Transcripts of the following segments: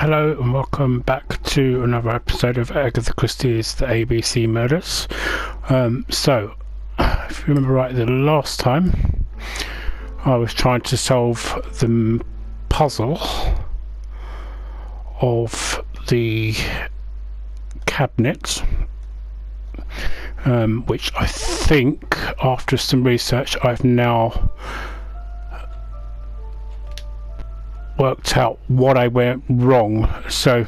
Hello and welcome back to another episode of Agatha Christie's The ABC Murders. So, if you remember right, the last time I was trying to solve the puzzle of the cabinet, which I think, after some research, I've now worked out what I went wrong. So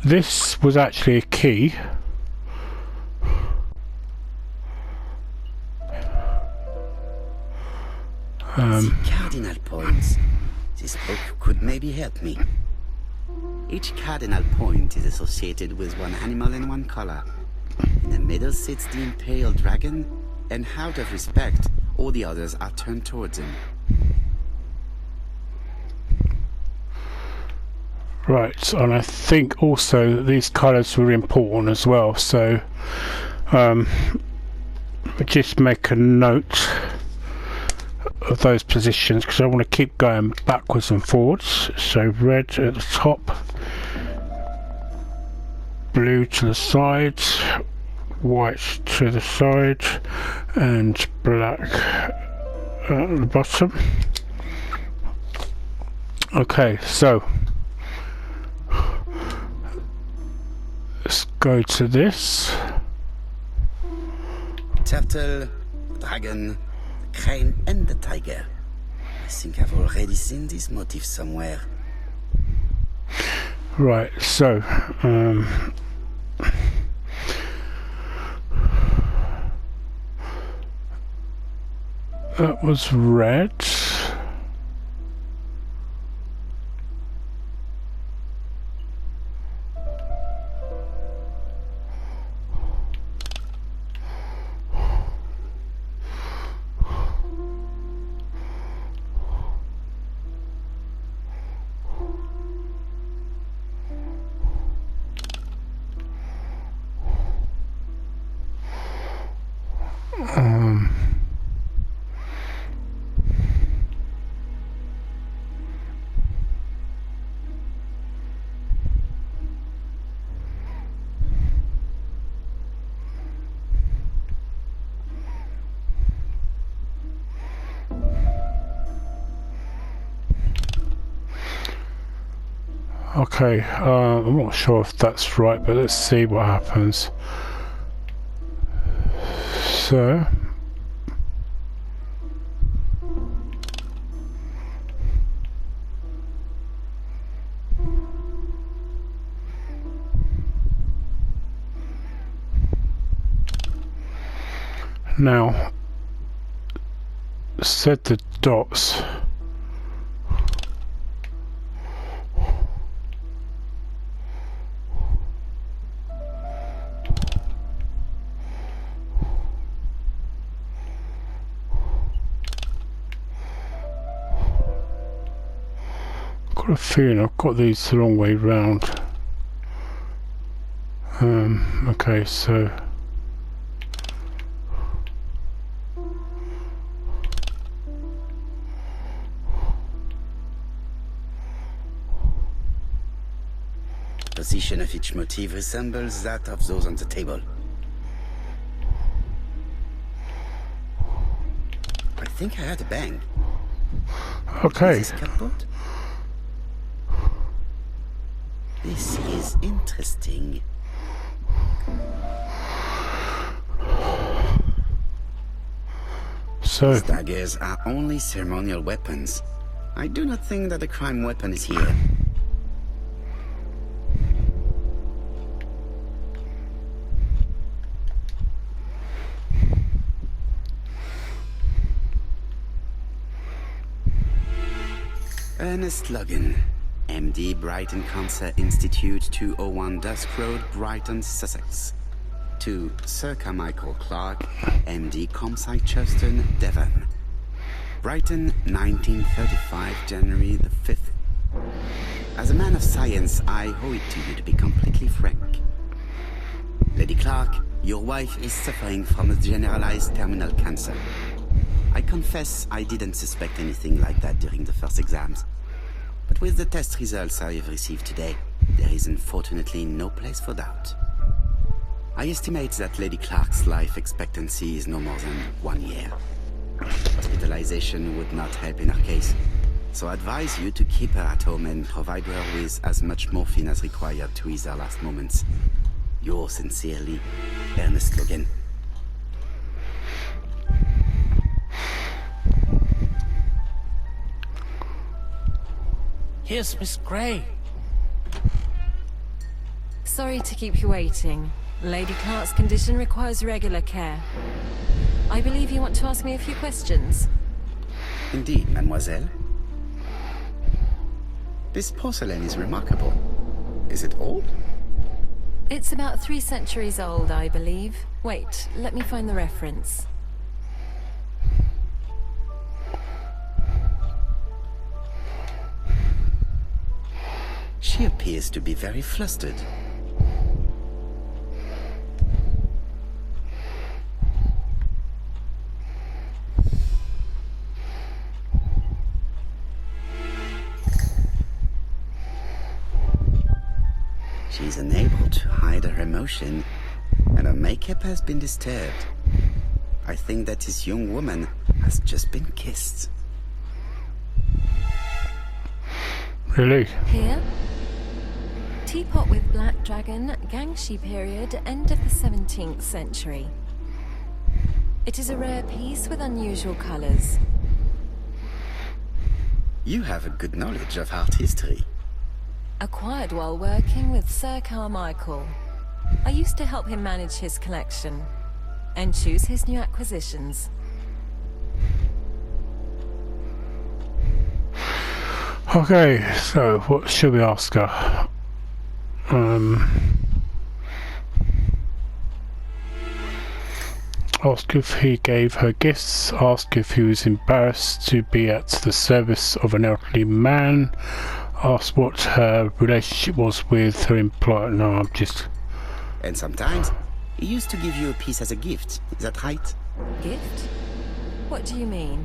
this was actually a key. Cardinal points. This book could maybe help me. Each cardinal point is associated with one animal and one color. In the middle sits the imperial dragon, and out of respect, all the others are turned towards him. Right, and I think also that these colours were important as well, so just make a note of those positions because I want to keep going backwards and forwards. So red at the top, blue to the side, white to the side, and black at the bottom. Okay, so let's go to this. Turtle, dragon, the crane, and the tiger. I think I've already seen this motif somewhere. Right, so that was red. Okay, I'm not sure if that's right, but let's see what happens. So now set the dots. I've got a feeling I've got these the wrong way round. Okay, so Position of each motif resembles that of those on the table. I think I heard a bang. okay. Is this cupboard? This is interesting. So These daggers are only ceremonial weapons. I do not think that a crime weapon is here. Ernest Logan, MD, Brighton Cancer Institute, 201 Dusk Road, Brighton, Sussex. To Sir Carmichael Clarke, MD, Comsite, Churston, Devon. Brighton, 1935, January the 5th. As a man of science, I owe it to you to be completely frank. Lady Clarke, your wife is suffering from a generalized terminal cancer. I confess I didn't suspect anything like that during the first exams. But with the test results I have received today, there is unfortunately no place for doubt. I estimate that Lady Clarke's life expectancy is no more than 1 year. Hospitalization would not help in her case, so I advise you to keep her at home and provide her with as much morphine as required to ease her last moments. Yours sincerely, Ernest Logan. Here's Miss Gray. Sorry to keep you waiting. Lady Clarke's condition requires regular care. I believe you want to ask me a few questions. Indeed, mademoiselle. This porcelain is remarkable. Is it old? It's about 3 centuries old, I believe. Wait, let me find the reference. She appears to be very flustered. She's unable to hide her emotion, and her makeup has been disturbed. I think that this young woman has just been kissed. Really? Here? Teapot with black dragon, Gangshi period, end of the 17th century. It is a rare piece with unusual colors. You have a good knowledge of art history. Acquired while working with Sir Carmichael. I used to help him manage his collection and choose his new acquisitions. Okay, so what should we ask her? Ask if he gave her gifts, ask if he was embarrassed to be at the service of an elderly man, ask what her relationship was with her employer. No, I'm just... And sometimes, he used to give you a piece as a gift. Is that right? Gift? What do you mean?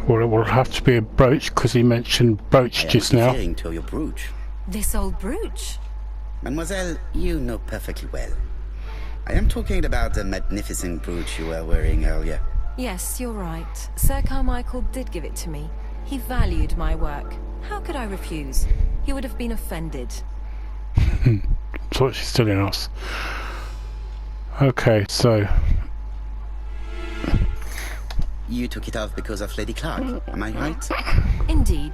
Well, it will have to be a brooch, because he mentioned brooch just now. I am referring to your brooch. This old brooch? Mademoiselle, you know perfectly well. I am talking about the magnificent brooch you were wearing earlier. Yes, you're right. Sir Carmichael did give it to me. He valued my work. How could I refuse? He would have been offended. So she's still in us. Okay, so... You took it off because of Lady Clarke, am I right? Indeed.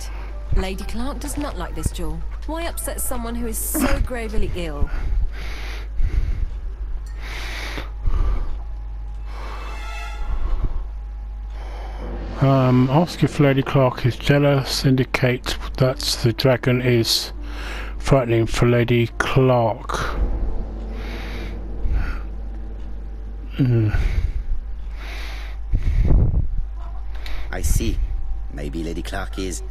Lady Clarke does not like this jewel. Why upset someone who is so gravely ill? Ask if Lady Clarke is jealous, indicate that the dragon is frightening for Lady Clarke. I see. Maybe Lady Clarke is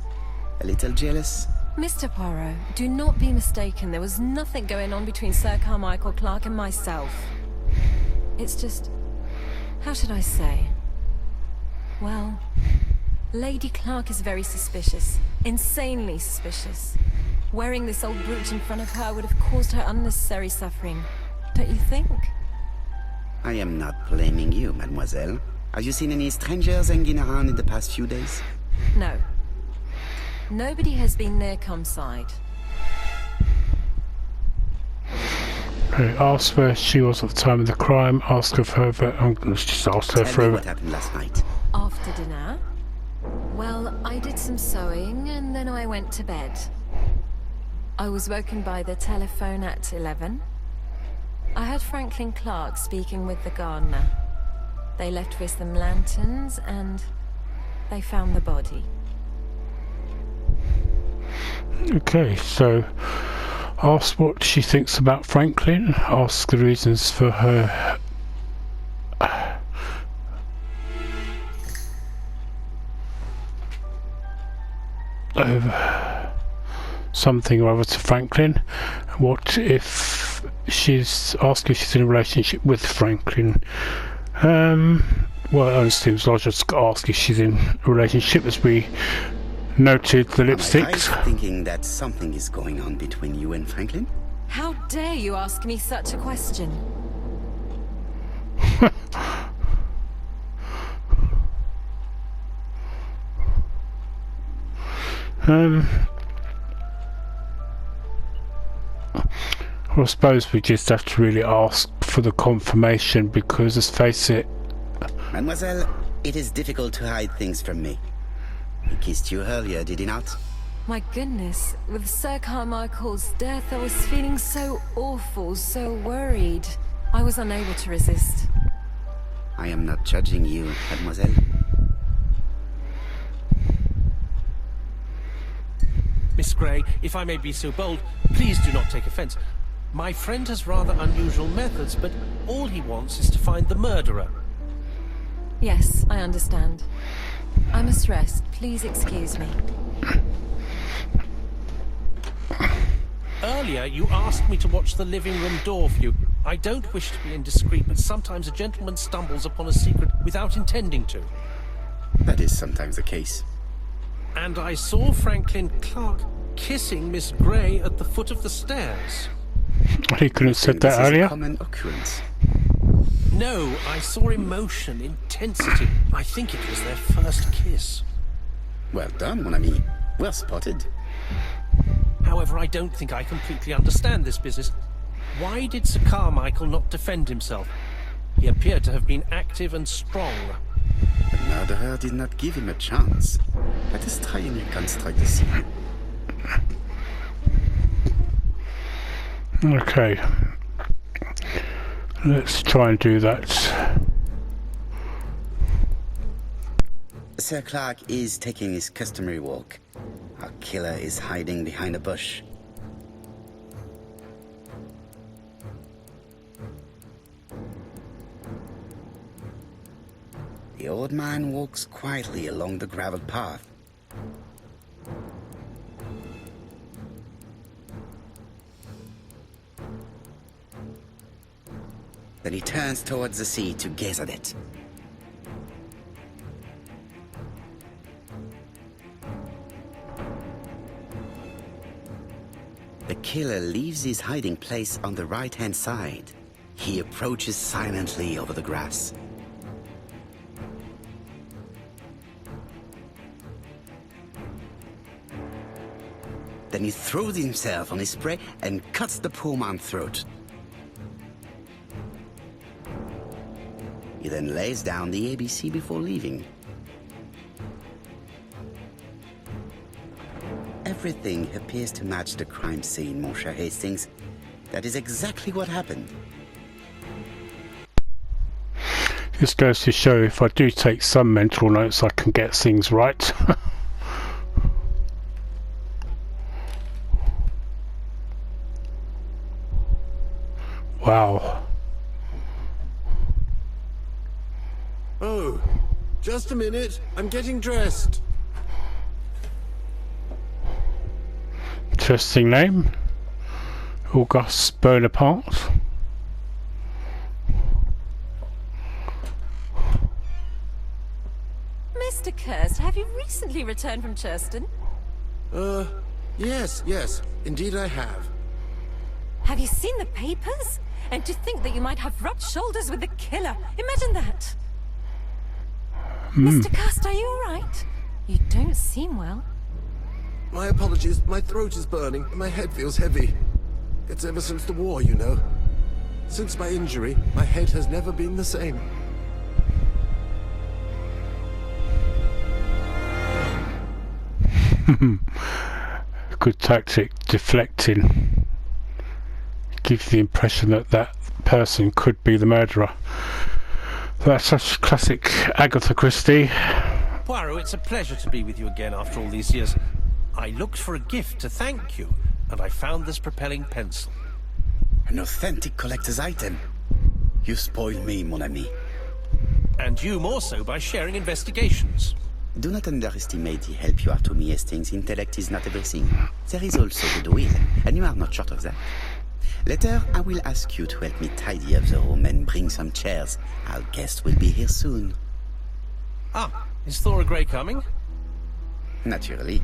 a little jealous. Mr. Poirot, do not be mistaken. There was nothing going on between Sir Carmichael Clarke and myself. It's just... how should I say? Well, Lady Clarke is very suspicious. Insanely suspicious. Wearing this old brooch in front of her would have caused her unnecessary suffering. Don't you think? I am not blaming you, mademoiselle. Have you seen any strangers hanging around in the past few days? No. Nobody has been near Comside. Ask where she was at the time of the crime. Ask of her. Let's just ask her Tell me for. what happened last night. After dinner? Well, I did some sewing and then I went to bed. I was woken by the telephone at 11. I heard Franklin Clarke speaking with the gardener. They left with some lanterns and they found the body. Okay, so ask what she thinks about Franklin. Ask the reasons for her. something or other to Franklin. What if she's asked if she's in a relationship with Franklin? Well, it only seems logical to ask if she's in a relationship, as we noted the lipsticks. Am I right thinking that something is going on between you and Franklin? How dare you ask me such a question? I suppose we just have to really ask for the confirmation, because let's face it. Mademoiselle, it is difficult to hide things from me. He kissed you earlier, did he not? My goodness, with Sir Carmichael's death, I was feeling so awful, so worried. I was unable to resist. I am not judging you, mademoiselle. Miss Grey, if I may be so bold, please do not take offense. My friend has rather unusual methods, but all he wants is to find the murderer. Yes, I understand. I must rest. Please excuse me. Earlier, you asked me to watch the living room door for you. I don't wish to be indiscreet, but sometimes a gentleman stumbles upon a secret without intending to. That is sometimes the case. And I saw Franklin Clarke kissing Miss Grey at the foot of the stairs. He couldn't have said that This is a earlier. common occurrence. No, I saw emotion, intensity. I think it was their first kiss. Well done, mon ami. Well spotted. However, I don't think I completely understand this business. Why did Sir Carmichael not defend himself? He appeared to have been active and strong. The murderer did not give him a chance. Let us try and reconstruct the scene. Okay. Let's try and do that. Sir Clarke is taking his customary walk. Our killer is hiding behind a bush. The old man walks quietly along the graveled path. Then he turns towards the sea to gaze at it. The killer leaves his hiding place on the right-hand side. He approaches silently over the grass. Then he throws himself on his prey and cuts the poor man's throat. He then lays down the ABC before leaving. Everything appears to match the crime scene, mon cher Hastings. That is exactly what happened. This goes to show if I do take some mental notes, I can get things right. Wow. Oh, just a minute. I'm getting dressed. Interesting name. Auguste Bonaparte. Mr. Kirst, have you recently returned from Churston? Yes. Indeed I have. Have you seen the papers? And to think that you might have rubbed shoulders with the killer. Imagine that. Mr. Kirst, are you all right? You don't seem well. My apologies. My throat is burning and my head feels heavy. It's ever since the war, you know. Since my injury, my head has never been the same. Good tactic, deflecting. Gives the impression that that person could be the murderer. That's such classic Agatha Christie. Poirot, it's a pleasure to be with you again after all these years. I looked for a gift to thank you, and I found this propelling pencil. An authentic collector's item. You spoil me, mon ami. And you more so by sharing investigations. Do not underestimate the help you are to me, Hastings. Intellect is not everything. There is also goodwill, and you are not short of that. Later, I will ask you to help me tidy up the room and bring some chairs. Our guest will be here soon. Ah, is Thora Grey coming? Naturally.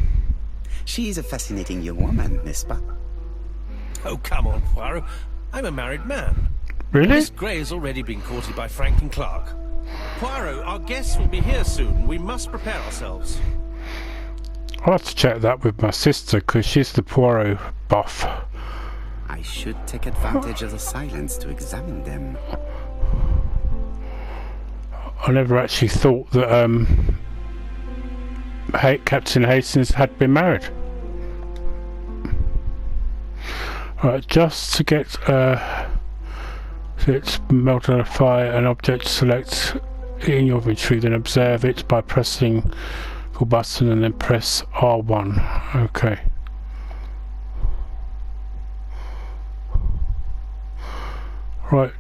She is a fascinating young woman, n'est-ce pas? Oh, come on, Poirot. I'm a married man. Really? Miss Grey has already been courted by Frank and Clarke. Poirot, our guests will be here soon. We must prepare ourselves. I'll have to check that with my sister, because she's the Poirot buff. I should take advantage of the silence to examine them. I never actually thought that Captain Hastings had been married. Right, just to get it's modify an object, select in your inventory, then observe it by pressing the button and then press R1. Okay. Right.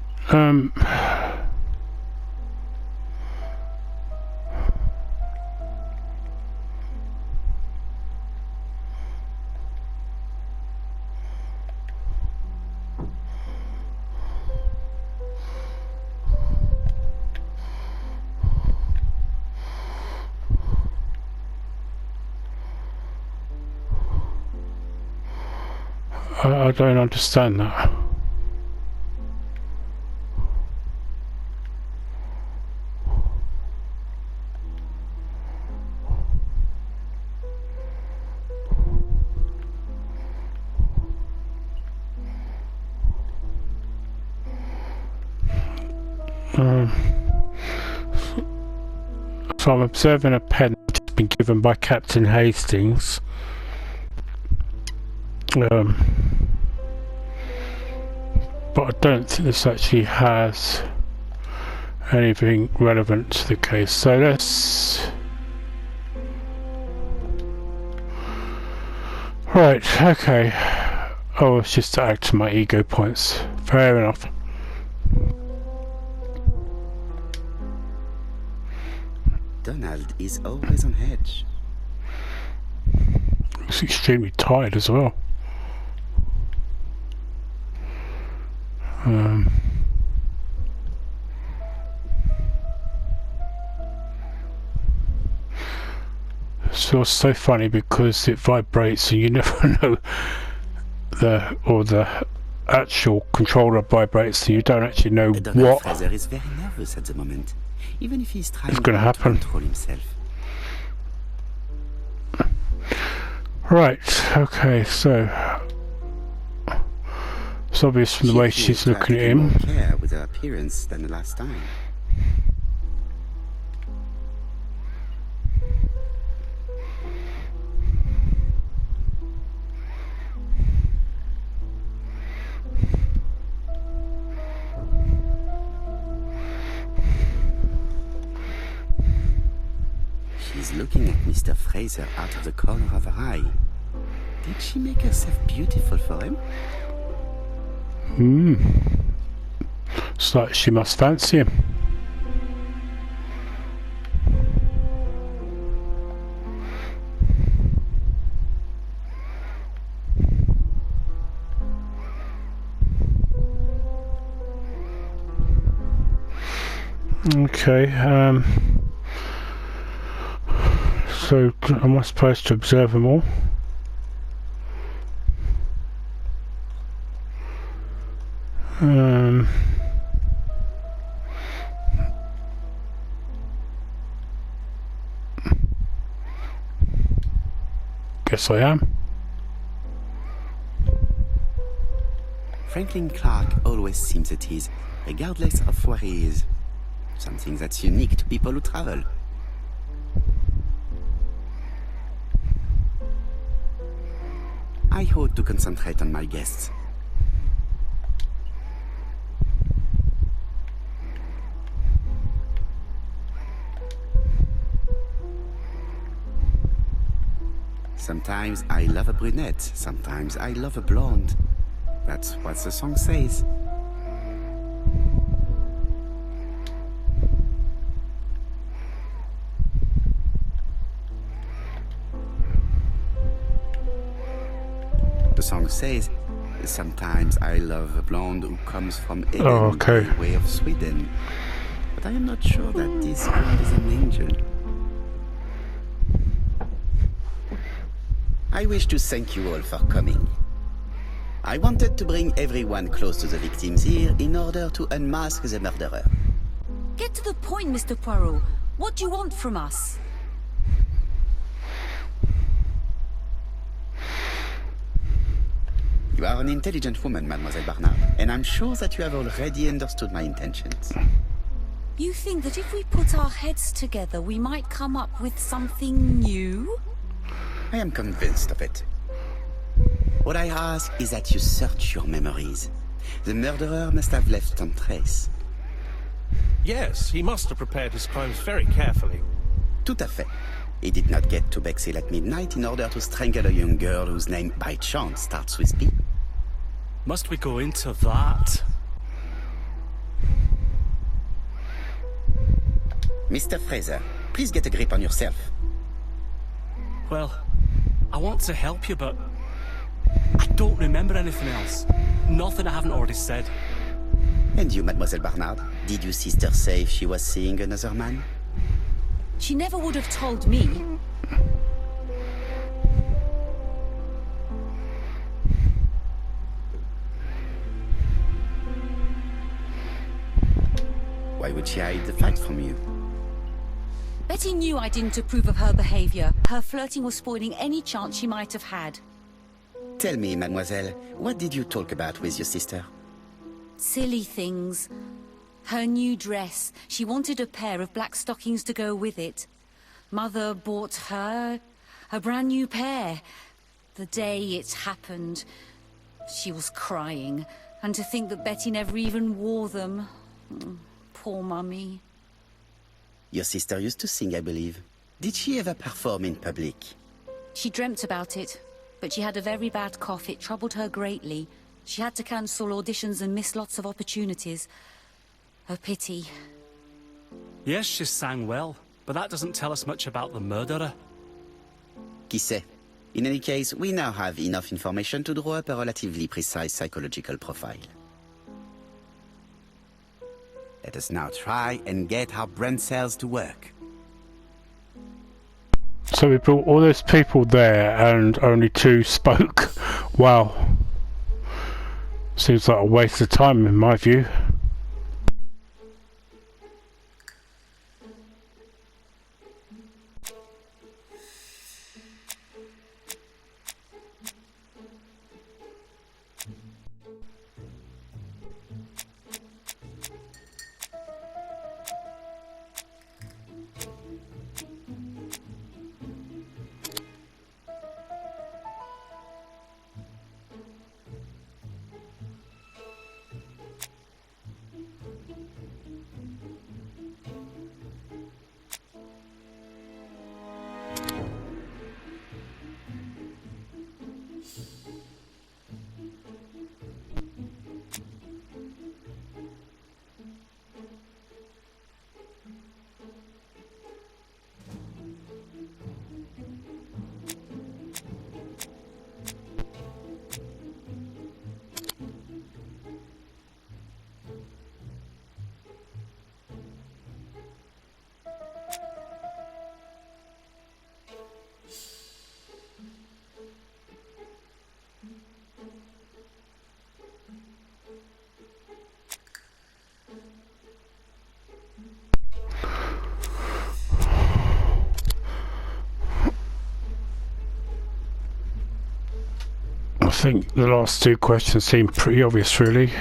I don't understand that. So I'm observing a pen which has been given by Captain Hastings. But I don't think this actually has anything relevant to the case. So let's... Right, okay. Oh, it's just to add to my ego points. Fair enough. Donald is always on edge. He's extremely tired as well. So it's so funny because it vibrates and you never know the actual controller vibrates and you don't actually know what Fraser is very nervous at the moment, even if he's trying is going to happen. control himself. Right, okay, so it's obvious from the way she's looking at him. More care with her appearance than the last time. She's looking at Mr. Fraser out of the corner of her eye. Did she make herself beautiful for him? It's like she must fancy him. Okay, so am I supposed to observe them all? Guess I am. Franklin Clarke always seems at ease, regardless of where he is. Something that's unique to people who travel. I ought to concentrate on my guests. Sometimes I love a brunette, sometimes I love a blonde. That's what the song says. says, sometimes I love a blonde who comes from Eden, okay. by way of Sweden. But I am not sure that this girl is an angel. I wish to thank you all for coming. I wanted to bring everyone close to the victims here in order to unmask the murderer. Get to the point, Mr. Poirot. What do you want from us? You are an intelligent woman, Mademoiselle Barnard, and I'm sure that you have already understood my intentions. You think that if we put our heads together, we might come up with something new? I am convinced of it. What I ask is that you search your memories. The murderer must have left some trace. Yes, he must have prepared his crimes very carefully. Tout à fait. He did not get to Bexhill at midnight in order to strangle a young girl whose name by chance starts with P. Must we go into that? Mr. Fraser, please get a grip on yourself. Well, I want to help you, but I don't remember anything else. Nothing I haven't already said. And you, Mademoiselle Barnard, did your sister say if she was seeing another man? She never would have told me. Why would she hide the fact from you? Betty knew I didn't approve of her behavior. Her flirting was spoiling any chance she might have had. Tell me, mademoiselle, what did you talk about with your sister? Silly things. Her new dress. She wanted a pair of black stockings to go with it. Mother bought her a brand new pair. The day it happened, she was crying. And to think that Betty never even wore them. Poor Mummy. Your sister used to sing, I believe. Did she ever perform in public? She dreamt about it, but she had a very bad cough. It troubled her greatly. She had to cancel auditions and miss lots of opportunities. A pity. Yes, she sang well, but that doesn't tell us much about the murderer. Qui sait? In any case, we now have enough information to draw up a relatively precise psychological profile. Let us now try and get our brain cells to work. So we brought all those people there and only 2 spoke. Wow. Seems like a waste of time in my view. I think the last 2 questions seem pretty obvious really.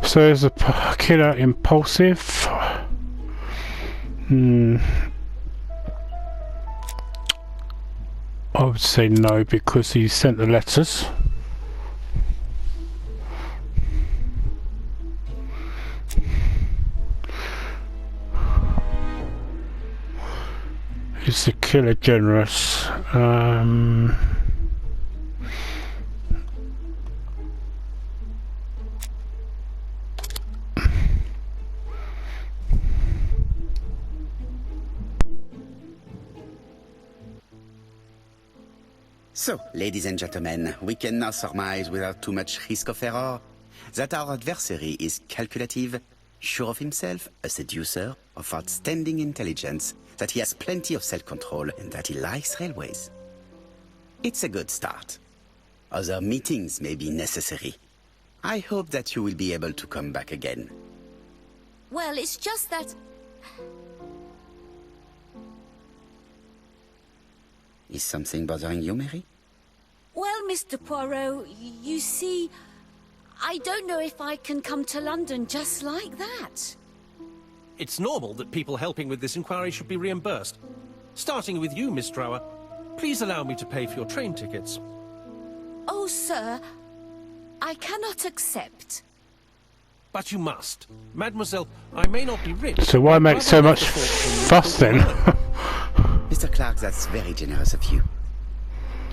So is the killer impulsive? I would say no, because he sent the letters. Is the killer generous? So, ladies and gentlemen, we can now surmise without too much risk of error that our adversary is calculative, sure of himself, a seducer of outstanding intelligence, that he has plenty of self-control, and that he likes railways. It's a good start. Other meetings may be necessary. I hope that you will be able to come back again. Well, it's just that... Is something bothering you, Mary? Well, Mr. Poirot, you see, I don't know if I can come to London just like that. It's normal that people helping with this inquiry should be reimbursed. Starting with you, Miss Drower. Please allow me to pay for your train tickets. Oh, sir, I cannot accept. But you must. Mademoiselle, I may not be rich. So why make so much fuss then? Mr. Clarke, that's very generous of you.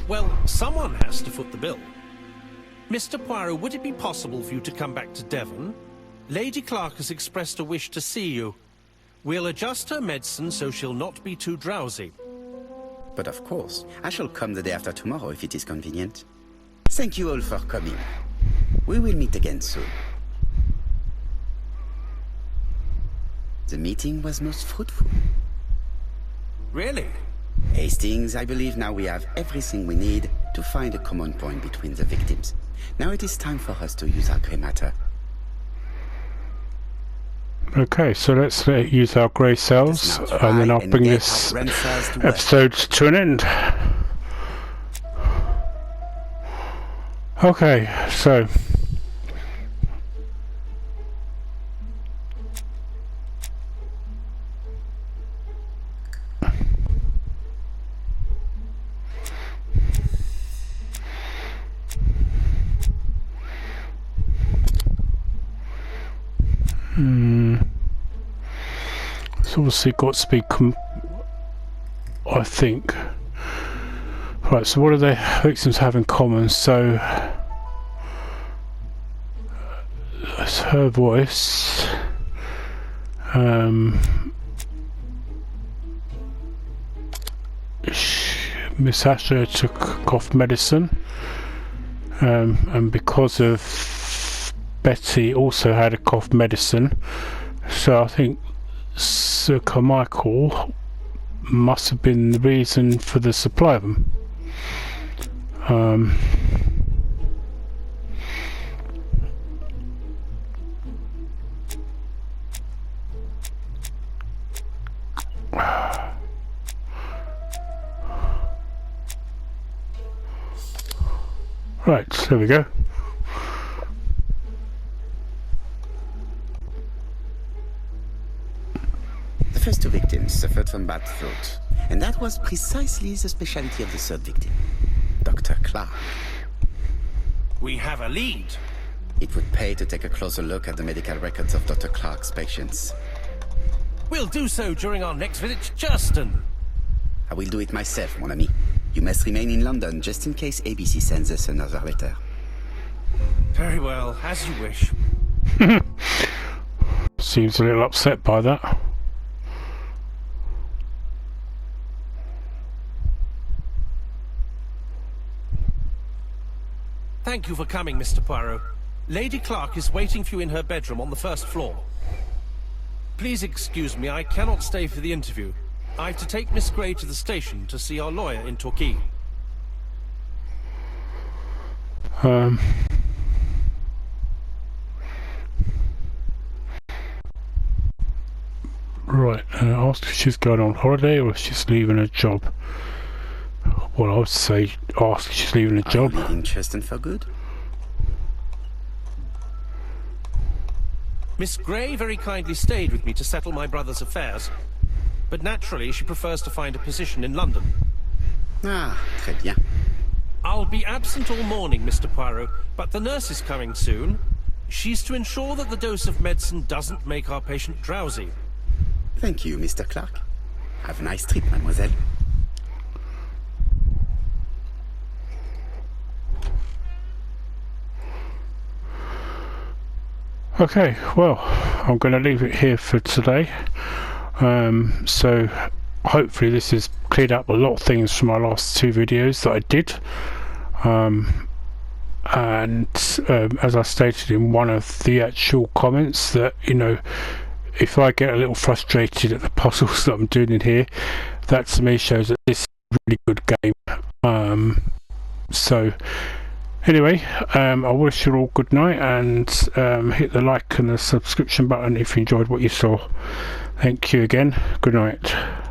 Well, someone has to foot the bill. Mr. Poirot, would it be possible for you to come back to Devon? Lady Clarke has expressed a wish to see you. We'll adjust her medicine so she'll not be too drowsy. But of course, I shall come the day after tomorrow if it is convenient. Thank you all for coming. We will meet again soon. The meeting was most fruitful. Really? Hastings, I believe now we have everything we need to find a common point between the victims. Now it is time for us to use our grey matter. Okay, so let's use our grey cells, and then I'll bring this episode to an end. Okay, so... It's obviously got to be I think. Right, so what do the victims have in common? So it's her voice. Miss Asher took cough medicine, and because of Betty also had a cough medicine, so I think Sir Carmichael must have been the reason for the supply of them. Right, there we go. The first two victims suffered from bad throat, and that was precisely the specialty of the third victim, Dr. Clarke. We have a lead. It would pay to take a closer look at the medical records of Dr. Clarke's patients. We'll do so during our next visit to Churston. I will do it myself, mon ami. You must remain in London just in case ABC sends us another letter. Very well, as you wish. Seems a little upset by that. Thank you for coming, Mr. Poirot. Lady Clarke is waiting for you in her bedroom on the first floor. Please excuse me, I cannot stay for the interview. I have to take Miss Grey to the station to see our lawyer in Torquay. Right, ask if she's going on holiday or if she's leaving a job. Well, I would say ask if she's leaving a job. Are you leaving Churston for good? Miss Grey very kindly stayed with me to settle my brother's affairs. But naturally, she prefers to find a position in London. Ah, très bien. I'll be absent all morning, Mr. Poirot, but the nurse is coming soon. She's to ensure that the dose of medicine doesn't make our patient drowsy. Thank you, Mr. Clarke. Have a nice trip, mademoiselle. Okay, well, I'm going to leave it here for today. So hopefully this is cleared up a lot of things from my last 2 videos that I did. And as I stated in one of the actual comments, that, you know, if I get a little frustrated at the puzzles that I'm doing in here, that to me shows that this is a really good game. So anyway, I wish you all good night, and hit the like and the subscription button if you enjoyed what you saw. Thank you again. Good night.